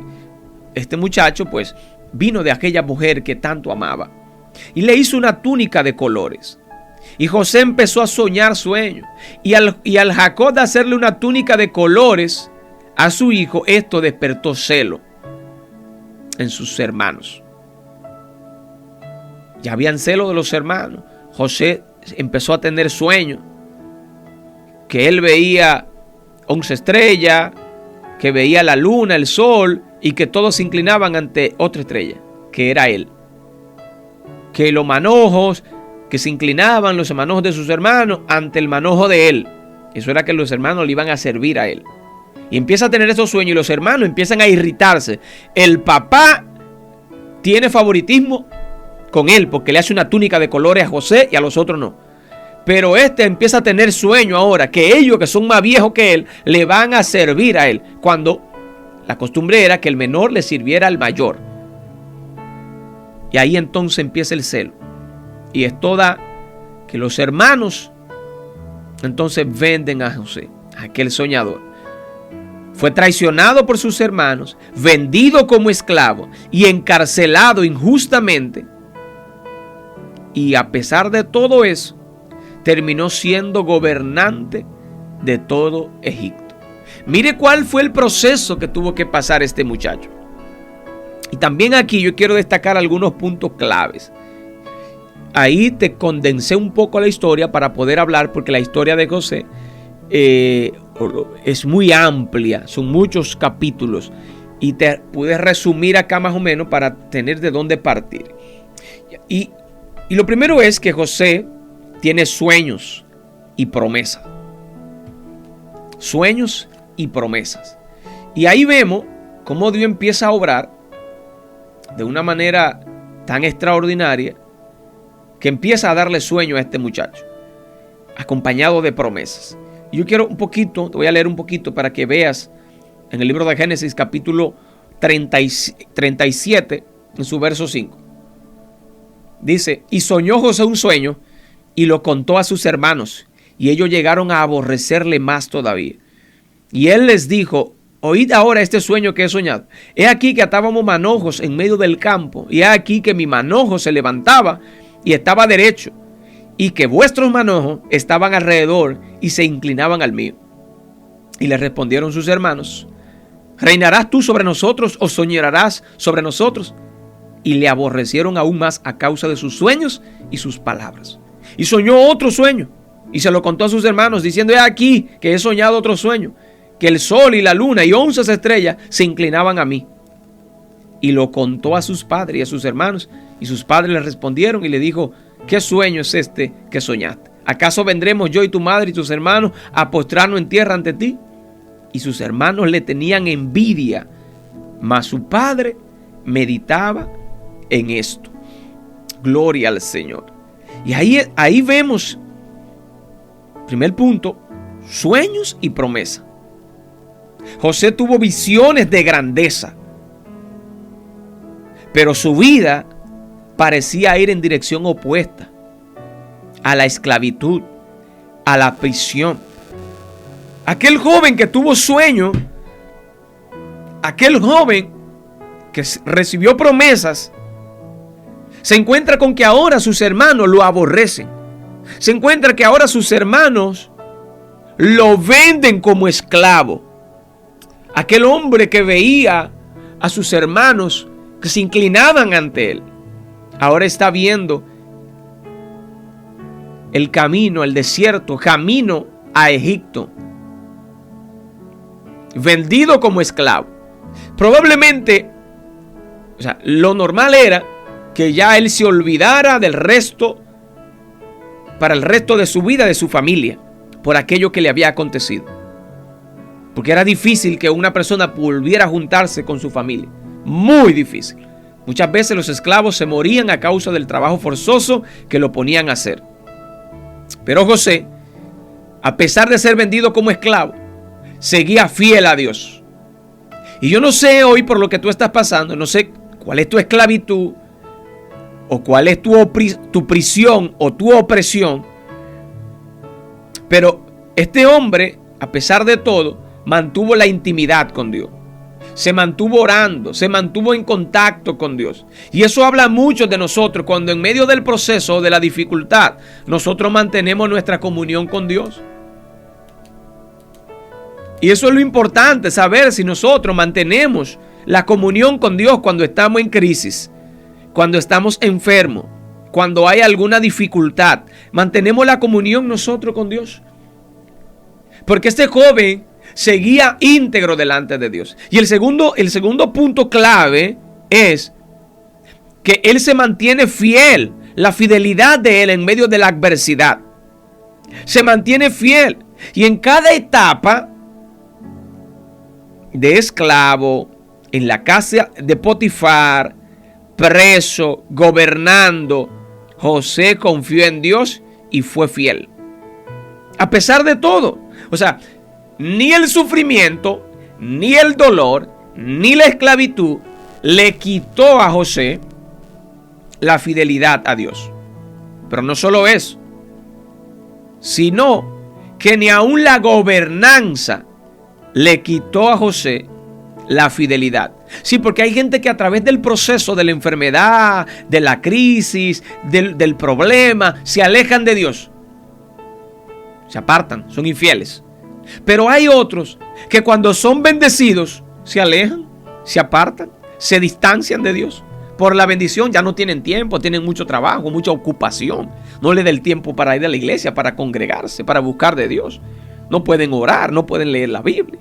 Speaker 1: este muchacho pues vino de aquella mujer que tanto amaba. Y le hizo una túnica de colores. Y José empezó a soñar sueños. Y al Jacob de hacerle una túnica de colores, a su hijo, esto despertó celo en sus hermanos. Ya habían celo de los hermanos. José empezó a tener sueños, que él veía 11 estrellas, que veía la luna, el sol, y que todos se inclinaban ante otra estrella, que era él. Que los manojos, que se inclinaban los manojos de sus hermanos ante el manojo de él. Eso era que los hermanos le iban a servir a él. Y empieza a tener esos sueños y los hermanos empiezan a irritarse. El papá tiene favoritismo con él porque le hace una túnica de colores a José y a los otros no. Pero este empieza a tener sueño ahora que ellos, que son más viejos que él, le van a servir a él, cuando la costumbre era que el menor le sirviera al mayor. Y ahí entonces empieza el celo. Y esto da que los hermanos entonces venden a José, aquel soñador. Fue traicionado por sus hermanos, vendido como esclavo y encarcelado injustamente. Y a pesar de todo eso, terminó siendo gobernante de todo Egipto. Mire cuál fue el proceso que tuvo que pasar este muchacho. Y también aquí yo quiero destacar algunos puntos claves. Ahí te condensé un poco la historia para poder hablar, porque la historia de José es muy amplia, son muchos capítulos. Y te pude resumir acá más o menos para tener de dónde partir. Y lo primero es que José tiene sueños y promesas. Sueños y promesas. Y ahí vemos cómo Dios empieza a obrar de una manera tan extraordinaria que empieza a darle sueño a este muchacho, acompañado de promesas. Y yo quiero un poquito, te voy a leer un poquito para que veas en el libro de Génesis capítulo 37, en su verso 5. Dice: y soñó José un sueño y lo contó a sus hermanos, y ellos llegaron a aborrecerle más todavía. Y él les dijo: oíd ahora este sueño que he soñado. He aquí que atábamos manojos en medio del campo, y he aquí que mi manojo se levantaba y estaba derecho, y que vuestros manojos estaban alrededor y se inclinaban al mío. Y le respondieron sus hermanos: ¿reinarás tú sobre nosotros o soñarás sobre nosotros? Y le aborrecieron aún más a causa de sus sueños y sus palabras. Y soñó otro sueño y se lo contó a sus hermanos, diciendo: he aquí que he soñado otro sueño, que el sol y la luna y 11 estrellas se inclinaban a mí. Y lo contó a sus padres y a sus hermanos, y sus padres le respondieron y le dijo: ¿qué sueño es este que soñaste? ¿Acaso vendremos yo y tu madre y tus hermanos a postrarnos en tierra ante ti? Y sus hermanos le tenían envidia, mas su padre meditaba en esto. Gloria al Señor. Y ahí vemos, primer punto, sueños y promesa. José tuvo visiones de grandeza, pero su vida parecía ir en dirección opuesta a la esclavitud, a la prisión. Aquel joven que tuvo sueño, aquel joven que recibió promesas, se encuentra con que ahora sus hermanos lo aborrecen. Se encuentra que ahora sus hermanos lo venden como esclavo. Aquel hombre que veía a sus hermanos que se inclinaban ante él, ahora está viendo el camino, el desierto, camino a Egipto, vendido como esclavo. Probablemente, lo normal era que ya él se olvidara del resto, para el resto de su vida, de su familia, por aquello que le había acontecido. Porque era difícil que una persona volviera a juntarse con su familia. Muy difícil. Muchas veces los esclavos se morían a causa del trabajo forzoso que lo ponían a hacer. Pero José, a pesar de ser vendido como esclavo, seguía fiel a Dios. Y yo no sé hoy por lo que tú estás pasando, no sé cuál es tu esclavitud, o cuál es tu prisión o tu opresión. Pero este hombre, a pesar de todo, mantuvo la intimidad con Dios. Se mantuvo orando, se mantuvo en contacto con Dios. Y eso habla mucho de nosotros cuando en medio del proceso de la dificultad nosotros mantenemos nuestra comunión con Dios. Y eso es lo importante, saber si nosotros mantenemos la comunión con Dios cuando estamos en crisis, cuando estamos enfermos, cuando hay alguna dificultad. Mantenemos la comunión nosotros con Dios. Porque este joven seguía íntegro delante de Dios. Y el segundo punto clave es que él se mantiene fiel. La fidelidad de él en medio de la adversidad. Se mantiene fiel. Y en cada etapa de esclavo, en la casa de Potifar, preso, gobernando, José confió en Dios y fue fiel. A pesar de todo. O sea, ni el sufrimiento, ni el dolor, ni la esclavitud le quitó a José la fidelidad a Dios. Pero no solo eso, sino que ni aun la gobernanza le quitó a José la fidelidad. Sí, porque hay gente que a través del proceso de la enfermedad, de la crisis, del problema, se alejan de Dios. Se apartan, son infieles. Pero hay otros que cuando son bendecidos, se alejan, se apartan, se distancian de Dios. Por la bendición ya no tienen tiempo, tienen mucho trabajo, mucha ocupación. No les da el tiempo para ir a la iglesia, para congregarse, para buscar de Dios. No pueden orar, no pueden leer la Biblia.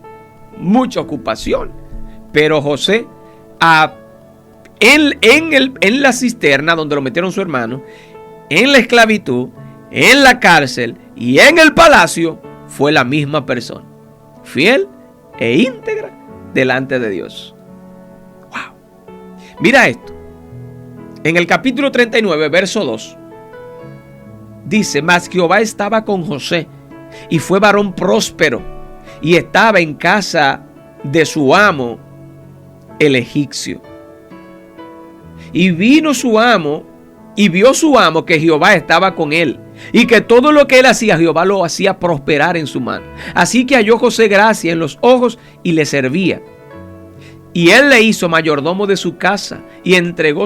Speaker 1: Mucha ocupación. Pero José, en la cisterna donde lo metieron su hermano, en la esclavitud, en la cárcel y en el palacio, fue la misma persona. Fiel e íntegra delante de Dios. Wow. Mira esto. En el capítulo 39, verso 2, dice: mas Jehová estaba con José, y fue varón próspero, y estaba en casa de su amo, el egipcio. Y vino su amo, y vio su amo que Jehová estaba con él, y que todo lo que él hacía, Jehová lo hacía prosperar en su mano. Así que halló José gracia en los ojos, y le servía. Y él le hizo mayordomo de su casa, y entregó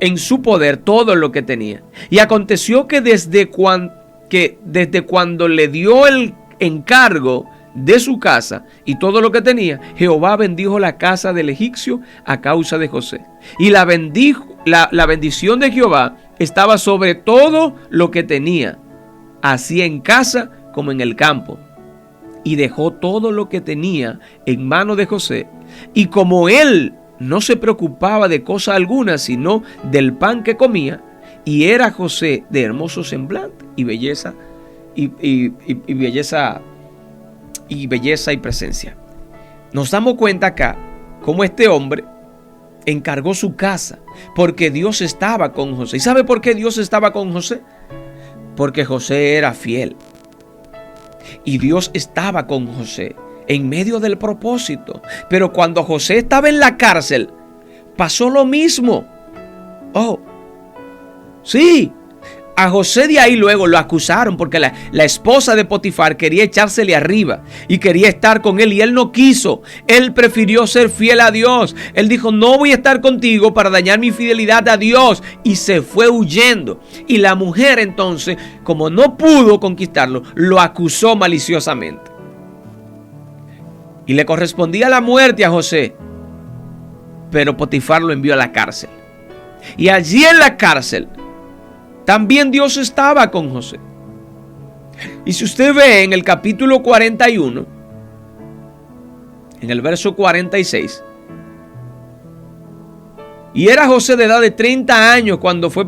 Speaker 1: en su poder todo lo que tenía. Y aconteció que desde cuando le dio el encargo de su casa y todo lo que tenía, Jehová bendijo la casa del egipcio a causa de José. Y la bendición de Jehová estaba sobre todo lo que tenía, así en casa como en el campo. Y dejó todo lo que tenía en mano de José. Y como él no se preocupaba de cosa alguna, sino del pan que comía, y era José de hermoso semblante y belleza y presencia. Nos damos cuenta acá cómo este hombre encargó su casa, porque Dios estaba con José. ¿Y sabe por qué Dios estaba con José? Porque José era fiel. Y Dios estaba con José en medio del propósito. Pero cuando José estaba en la cárcel, pasó lo mismo. Oh, sí. A José de ahí luego lo acusaron porque la esposa de Potifar quería echársele arriba y quería estar con él, y él no quiso. Él prefirió ser fiel a Dios. Él dijo: no voy a estar contigo para dañar mi fidelidad a Dios, y se fue huyendo. Y la mujer entonces, como no pudo conquistarlo, lo acusó maliciosamente. Y le correspondía la muerte a José, pero Potifar lo envió a la cárcel. Y allí en la cárcel también Dios estaba con José. Y si usted ve en el capítulo 41, en el verso 46, y era José de edad de 30 años cuando fue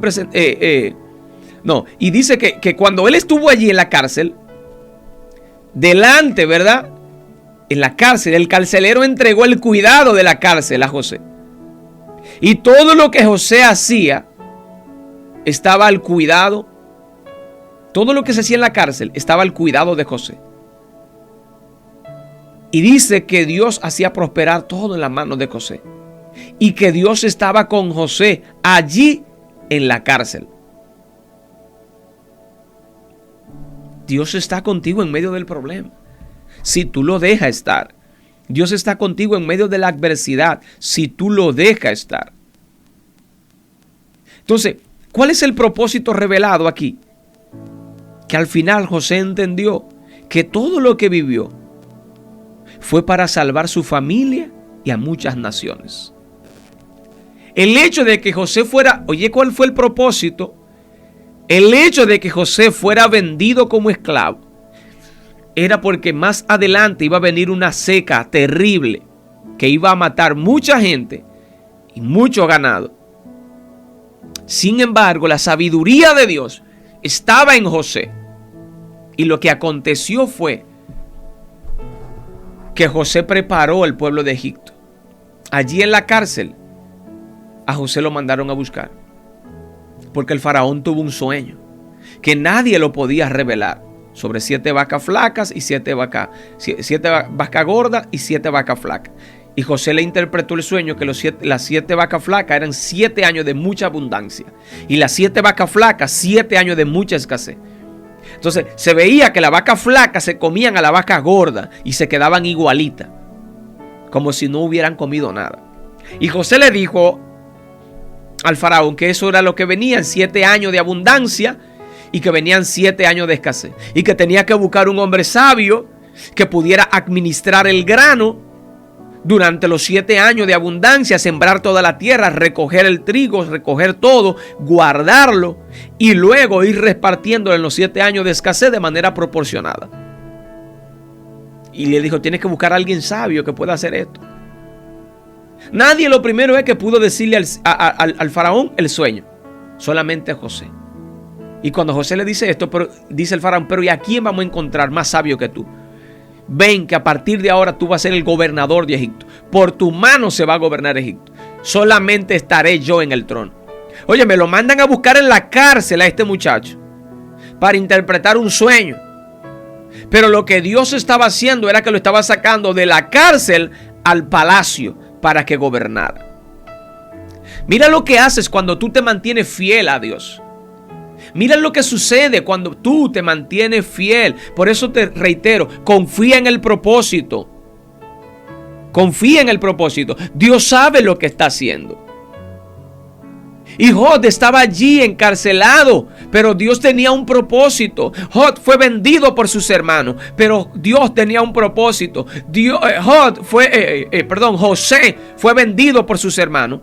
Speaker 1: y dice que cuando él estuvo allí en la cárcel, delante, ¿verdad? En la cárcel, el carcelero entregó el cuidado de la cárcel a José. Y todo lo que José hacía estaba al cuidado. Todo lo que se hacía en la cárcel estaba al cuidado de José. Y dice que Dios hacía prosperar todo en las manos de José. Y que Dios estaba con José allí en la cárcel. Dios está contigo en medio del problema, si tú lo dejas estar. Dios está contigo en medio de la adversidad, si tú lo dejas estar. Entonces, ¿cuál es el propósito revelado aquí? Que al final José entendió que todo lo que vivió fue para salvar su familia y a muchas naciones. El hecho de que José fuera, oye, ¿cuál fue el propósito? El hecho de que José fuera vendido como esclavo era porque más adelante iba a venir una seca terrible que iba a matar mucha gente y mucho ganado. Sin embargo, la sabiduría de Dios estaba en José. Y lo que aconteció fue que José preparó al pueblo de Egipto. Allí en la cárcel, a José lo mandaron a buscar. Porque el faraón tuvo un sueño que nadie lo podía revelar. Sobre 7 vacas flacas y 7 vacas gordas y 7 vacas flacas. Y José le interpretó el sueño que las 7 vacas flacas eran 7 años de mucha abundancia. Y las 7 vacas flacas, 7 años de mucha escasez. Entonces se veía que las vacas flacas se comían a la vaca gorda y se quedaban igualitas, como si no hubieran comido nada. Y José le dijo al faraón que eso era lo que venían, 7 años de abundancia y que venían 7 años de escasez. Y que tenía que buscar un hombre sabio que pudiera administrar el grano durante los 7 años de abundancia, sembrar toda la tierra, recoger el trigo, recoger todo, guardarlo y luego ir repartiéndolo en los 7 años de escasez de manera proporcionada. Y le dijo, tienes que buscar a alguien sabio que pueda hacer esto. Nadie lo primero es que pudo decirle al faraón el sueño, solamente José. Y cuando José le dice esto, dice el faraón, pero ¿y a quién vamos a encontrar más sabio que tú? Ven que a partir de ahora tú vas a ser el gobernador de Egipto. Por tu mano se va a gobernar Egipto. Solamente estaré yo en el trono. Oye, me lo mandan a buscar en la cárcel a este muchacho para interpretar un sueño. Pero lo que Dios estaba haciendo era que lo estaba sacando de la cárcel al palacio para que gobernara. Mira lo que haces cuando tú te mantienes fiel a Dios. Mira lo que sucede cuando tú te mantienes fiel. Por eso te reitero, confía en el propósito. Confía en el propósito. Dios sabe lo que está haciendo. Y Jod estaba allí encarcelado, pero Dios tenía un propósito. Jod fue vendido por sus hermanos, pero Dios tenía un propósito. José fue vendido por sus hermanos,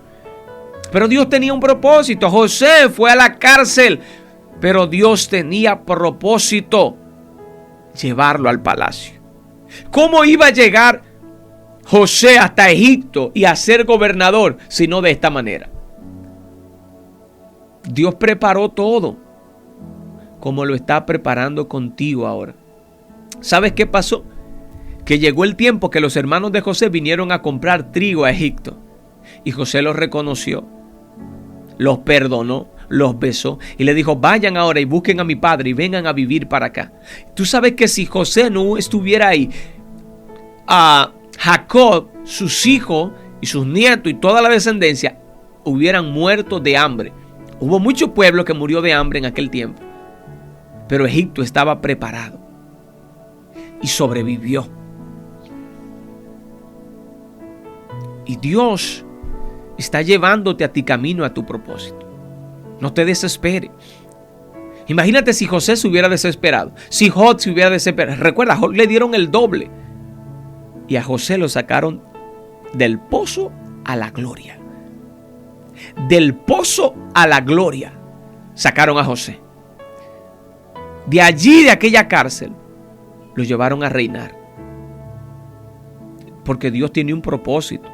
Speaker 1: pero Dios tenía un propósito. José fue a la cárcel, pero Dios tenía propósito, llevarlo al palacio. ¿Cómo iba a llegar José hasta Egipto y a ser gobernador si no de esta manera? Dios preparó todo, como lo está preparando contigo ahora. ¿Sabes qué pasó? Que llegó el tiempo que los hermanos de José vinieron a comprar trigo a Egipto. Y José los reconoció, los perdonó, los besó y le dijo, vayan ahora y busquen a mi padre y vengan a vivir para acá. Tú sabes que si José no estuviera ahí, a Jacob, sus hijos y sus nietos y toda la descendencia hubieran muerto de hambre. Hubo mucho pueblo que murió de hambre en aquel tiempo, pero Egipto estaba preparado y sobrevivió. Y Dios está llevándote a ti camino a tu propósito. No te desesperes. Imagínate si José se hubiera desesperado, si Jod se hubiera desesperado. Recuerda, a Jod le dieron el doble y a José lo sacaron del pozo a la gloria. Del pozo a la gloria sacaron a José. De allí, de aquella cárcel, lo llevaron a reinar. Porque Dios tiene un propósito.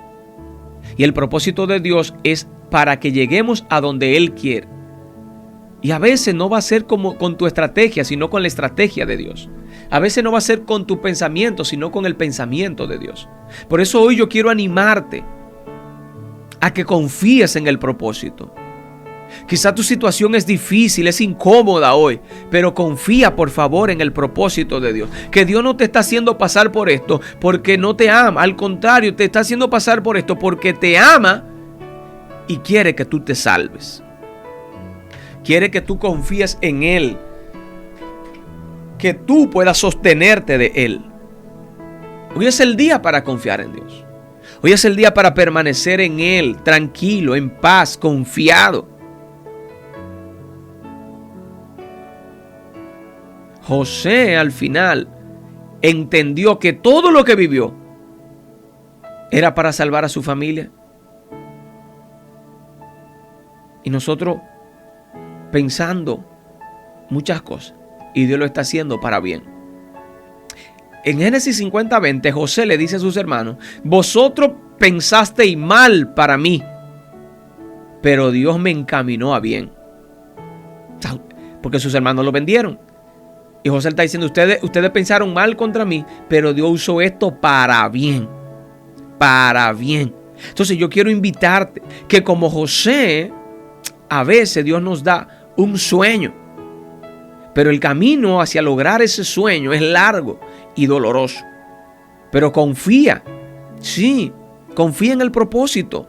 Speaker 1: Y el propósito de Dios es para que lleguemos a donde Él quiere. Y a veces no va a ser como con tu estrategia, sino con la estrategia de Dios. A veces no va a ser con tu pensamiento, sino con el pensamiento de Dios. Por eso hoy yo quiero animarte a que confíes en el propósito. Quizá tu situación es difícil, es incómoda hoy, pero confía por favor en el propósito de Dios. Que Dios no te está haciendo pasar por esto porque no te ama. Al contrario, te está haciendo pasar por esto porque te ama y quiere que tú te salves. Quiere que tú confíes en Él. Que tú puedas sostenerte de Él. Hoy es el día para confiar en Dios. Hoy es el día para permanecer en Él, tranquilo, en paz, confiado. José al final entendió que todo lo que vivió era para salvar a su familia. Y nosotros pensando muchas cosas, y Dios lo está haciendo para bien. En Génesis 50:20, José le dice a sus hermanos: vosotros pensasteis mal para mí, pero Dios me encaminó a bien. Porque sus hermanos lo vendieron. Y José está diciendo: ustedes pensaron mal contra mí, pero Dios usó esto para bien. Para bien. Entonces yo quiero invitarte que, como José, a veces Dios nos da un sueño, pero el camino hacia lograr ese sueño es largo y doloroso. Pero confía, sí, confía en el propósito.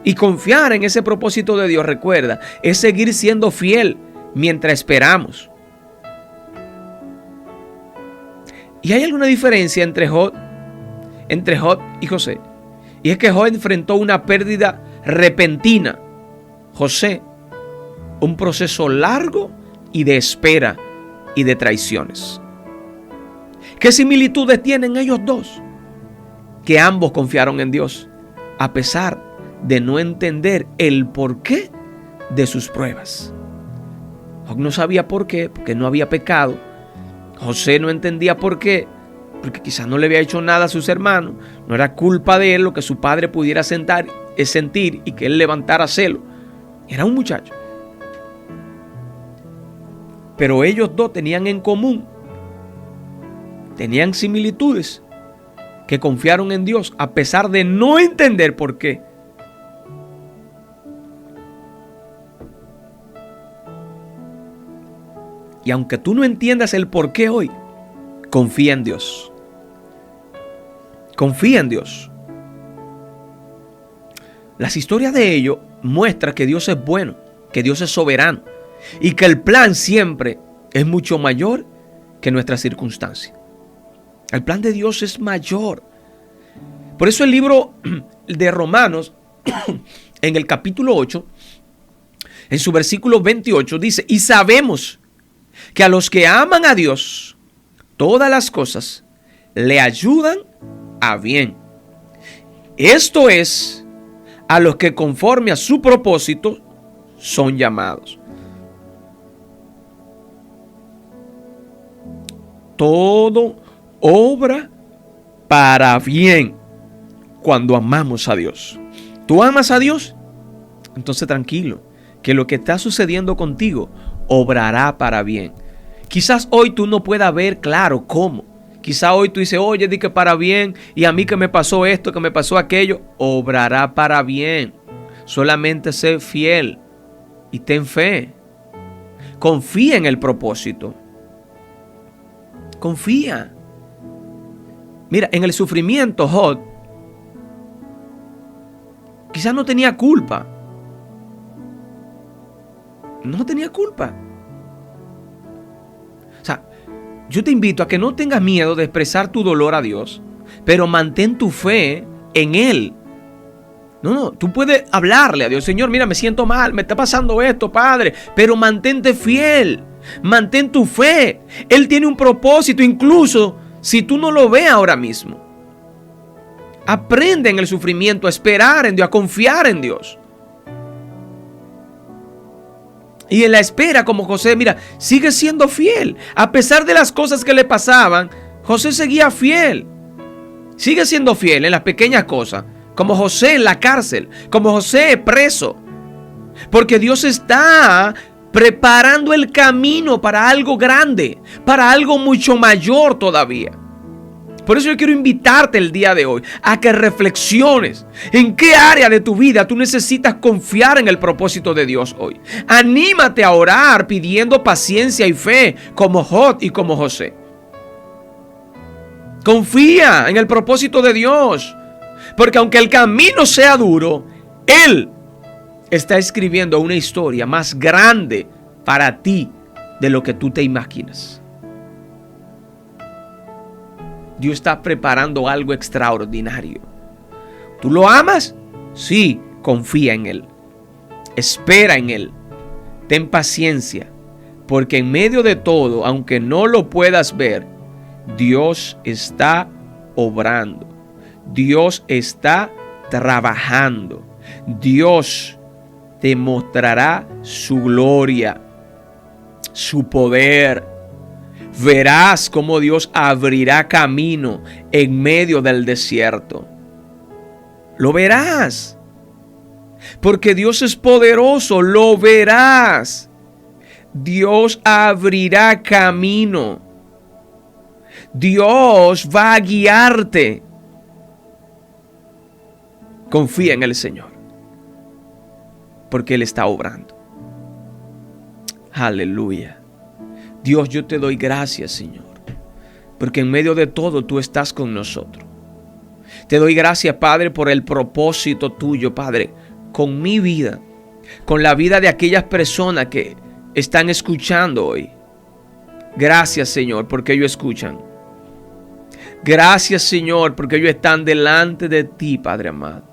Speaker 1: Y confiar en ese propósito de Dios, recuerda, es seguir siendo fiel mientras esperamos. Y hay alguna diferencia entre Job y José. Y es que Job enfrentó una pérdida repentina. José, un proceso largo y de espera y de traiciones. ¿Qué similitudes tienen ellos dos? Que ambos confiaron en Dios, a pesar de no entender el porqué de sus pruebas. Job no sabía por qué, porque no había pecado. José no entendía por qué, porque quizás no le había hecho nada a sus hermanos. No era culpa de él lo que su padre pudiera sentir y que él levantara celo. Era un muchacho. Pero ellos dos tenían en común, tenían similitudes, que confiaron en Dios a pesar de no entender por qué. Y aunque tú no entiendas el por qué hoy, confía en Dios. Confía en Dios. Las historias de ellos muestran que Dios es bueno, que Dios es soberano y que el plan siempre es mucho mayor que nuestras circunstancias. El plan de Dios es mayor. Por eso el libro de Romanos, en el capítulo 8, en su versículo 28, dice: y sabemos que a los que aman a Dios, todas las cosas le ayudan a bien. Esto es, a los que conforme a su propósito son llamados. Todo obra para bien cuando amamos a Dios. ¿Tú amas a Dios? Entonces tranquilo, que lo que está sucediendo contigo obrará para bien. Quizás hoy tú no puedas ver claro cómo. Quizás hoy tú dices: oye, di que para bien, y a mí que me pasó esto, que me pasó aquello. Obrará para bien. Solamente sé fiel y ten fe. Confía en el propósito. Confía. Mira, en el sufrimiento, Job quizás no tenía culpa. No tenía culpa. O sea, yo te invito a que no tengas miedo de expresar tu dolor a Dios, pero mantén tu fe en Él. No, tú puedes hablarle a Dios: Señor, mira, me siento mal, me está pasando esto, Padre, pero mantente fiel, mantén tu fe. Él tiene un propósito, incluso si tú no lo ves ahora mismo. Aprende en el sufrimiento a esperar en Dios, a confiar en Dios. Y en la espera, como José, mira, sigue siendo fiel. A pesar de las cosas que le pasaban, José seguía fiel. Sigue siendo fiel en las pequeñas cosas. Como José en la cárcel, como José preso. Porque Dios está preparando el camino para algo grande, para algo mucho mayor todavía. Por eso yo quiero invitarte el día de hoy a que reflexiones en qué área de tu vida tú necesitas confiar en el propósito de Dios hoy. Anímate a orar pidiendo paciencia y fe como Job y como José. Confía en el propósito de Dios, porque aunque el camino sea duro, Él está escribiendo una historia más grande para ti de lo que tú te imaginas. Dios está preparando algo extraordinario. ¿Tú lo amas? Sí, confía en Él. Espera en Él. Ten paciencia, porque en medio de todo, aunque no lo puedas ver, Dios está obrando Dios está trabajando. Dios te mostrará su gloria, su poder. Verás cómo Dios abrirá camino en medio del desierto. Lo verás. Porque Dios es poderoso, lo verás. Dios abrirá camino. Dios va a guiarte. Confía en el Señor, porque Él está obrando. Aleluya. Dios, yo te doy gracias, Señor, porque en medio de todo tú estás con nosotros. Te doy gracias, Padre, por el propósito tuyo, Padre, con mi vida, con la vida de aquellas personas que están escuchando hoy. Gracias, Señor, porque ellos escuchan. Gracias, Señor, porque ellos están delante de ti, Padre amado.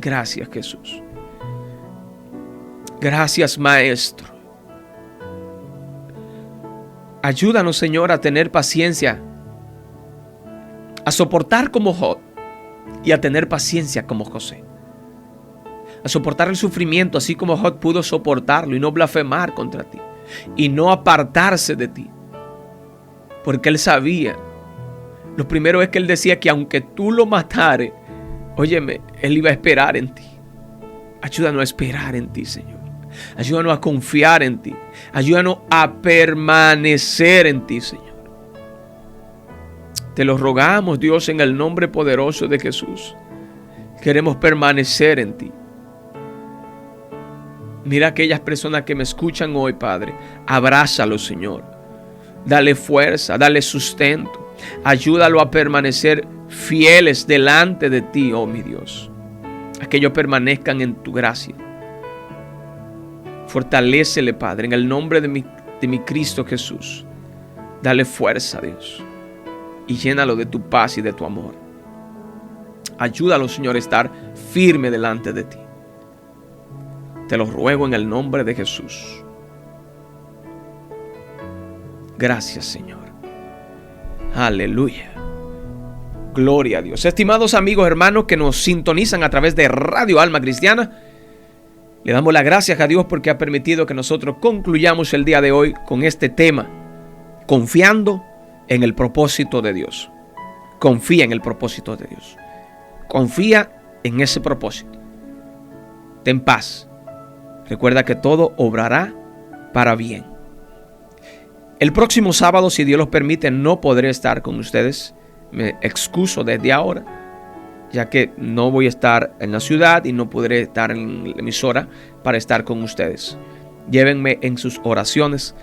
Speaker 1: Gracias, Jesús. Gracias, Maestro. Ayúdanos, Señor, a tener paciencia, a soportar como Job y a tener paciencia como José. A soportar el sufrimiento así como Job pudo soportarlo y no blasfemar contra ti y no apartarse de ti. Porque él sabía, lo primero es que él decía que aunque tú lo matares, óyeme, él iba a esperar en ti. Ayúdanos a esperar en ti, Señor. Ayúdanos a confiar en ti. Ayúdanos a permanecer en ti, Señor. Te lo rogamos, Dios, en el nombre poderoso de Jesús. Queremos permanecer en ti. Mira a aquellas personas que me escuchan hoy, Padre. Abrázalos, Señor. Dale fuerza, dale sustento. Ayúdalo a permanecer fieles delante de ti, oh mi Dios. A que ellos permanezcan en tu gracia. Fortalécele, Padre, en el nombre de mi Cristo Jesús. Dale fuerza, Dios. Y llénalo de tu paz y de tu amor. Ayúdalo, Señor, a estar firme delante de ti. Te lo ruego en el nombre de Jesús. Gracias, Señor. Aleluya. Gloria a Dios. Estimados amigos, hermanos que nos sintonizan a través de Radio Alma Cristiana, le damos las gracias a Dios porque ha permitido que nosotros concluyamos el día de hoy con este tema, confiando en el propósito de Dios. Confía en el propósito de Dios. Confía en ese propósito. Ten paz. Recuerda que todo obrará para bien. El próximo sábado, si Dios los permite, no podré estar con ustedes. Me excuso desde ahora, ya que no voy a estar en la ciudad y no podré estar en la emisora para estar con ustedes. Llévenme en sus oraciones,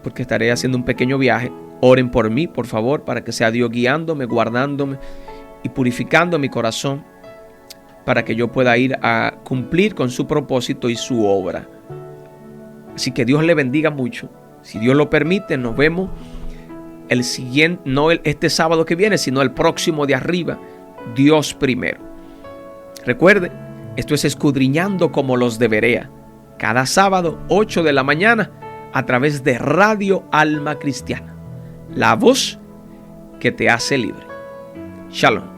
Speaker 1: porque estaré haciendo un pequeño viaje. Oren por mí, por favor, para que sea Dios guiándome, guardándome y purificando mi corazón, para que yo pueda ir a cumplir con su propósito y su obra. Así que Dios le bendiga mucho. Si Dios lo permite, nos vemos el siguiente, no este sábado que viene, sino el próximo de arriba, Dios primero. Recuerde, esto es Escudriñando como los de Berea, cada sábado 8 de la mañana a través de Radio Alma Cristiana, la voz que te hace libre. Shalom.